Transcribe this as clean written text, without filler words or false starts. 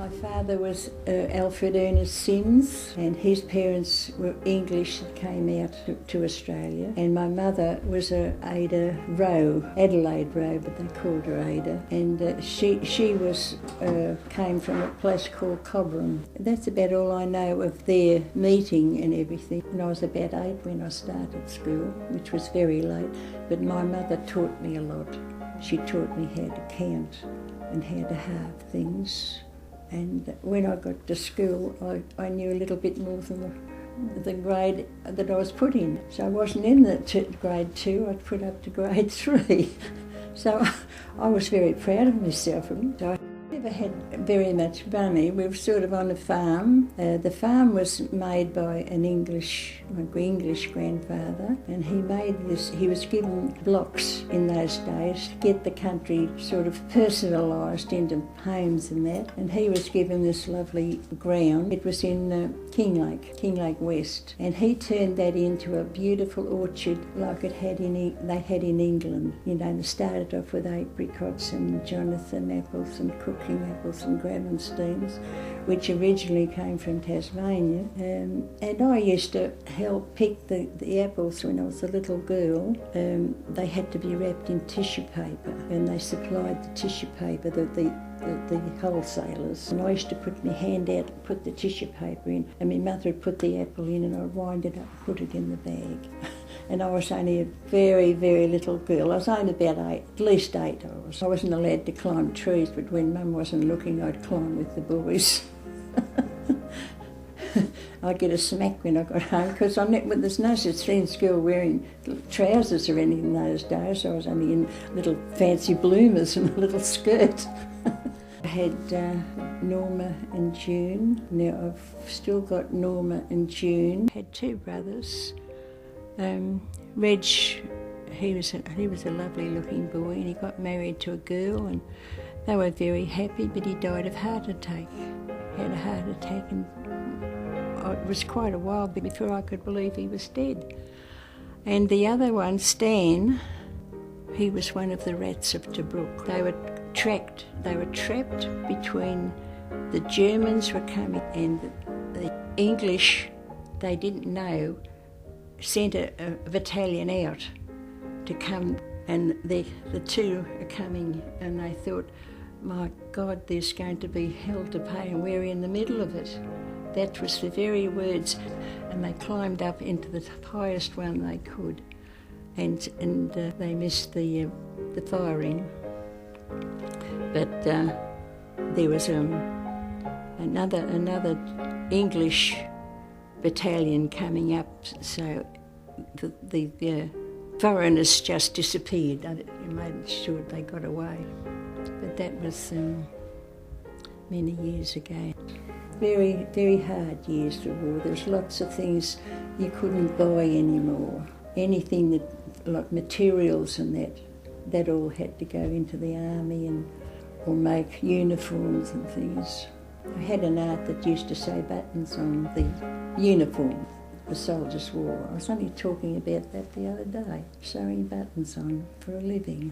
My father was Alfred Ernest Sims, and his parents were English that came out to Australia. And my mother was Ada Rowe, Adelaide Rowe, but they called her Ada. And she came from a place called Cobram. That's about all I know of their meeting and everything. And I was about 8 when I started school, which was very late. But my mother taught me a lot. She taught me how to count and how to halve things. And when I got to school, I knew a little bit more than the grade that I was put in. So I wasn't in grade 2, I'd put up to grade 3. So I was very proud of myself. So I never had very much money. We were sort of on a farm. The farm was made by my English grandfather, and he was given blocks in those days to get the country sort of personalised into homes and that, and he was given this lovely ground. It was in Kinglake West, and he turned that into a beautiful orchard like they had in England. You know, they started off with apricots and Jonathan apples and cooking apples and Gravensteins, which originally came from Tasmania. And I used to help pick the apples when I was a little girl. They had to be wrapped in tissue paper, and they supplied the tissue paper, the wholesalers. And I used to put my hand out and put the tissue paper in, and my mother would put the apple in, and I'd wind it up and put it in the bag. And I was only a very, very little girl. I was only about 8, at least 8 I wasn't allowed to climb trees, but when Mum wasn't looking, I'd climb with the boys. I'd get a smack when I got home, because there's no such thing as girl wearing trousers or anything in those days. I was only in little fancy bloomers and a little skirt. I had Norma and June. Now I've still got Norma and June. I had 2 brothers. Reg, he was a lovely looking boy, and he got married to a girl, and they were very happy, but he died of heart attack. He had a heart attack, and it was quite a while before I could believe he was dead. And the other one, Stan, he was one of the rats of Tobruk. They were trapped between the Germans were coming and the English, they didn't know, sent a battalion out to come, and the 2 are coming, and they thought, my God, there's going to be hell to pay, and we're in the middle of it. That was the very words. And they climbed up into the highest one they could, and they missed the firing. But there was another English battalion coming up, so the foreigners just disappeared. They made sure they got away. But that was many years ago. Very, very hard years, the war. There's lots of things you couldn't buy anymore. Anything that, like materials and that all had to go into the army or make uniforms and things. I had an aunt that used to sew buttons on the uniform the soldiers wore. I was only talking about that the other day, sewing buttons on for a living.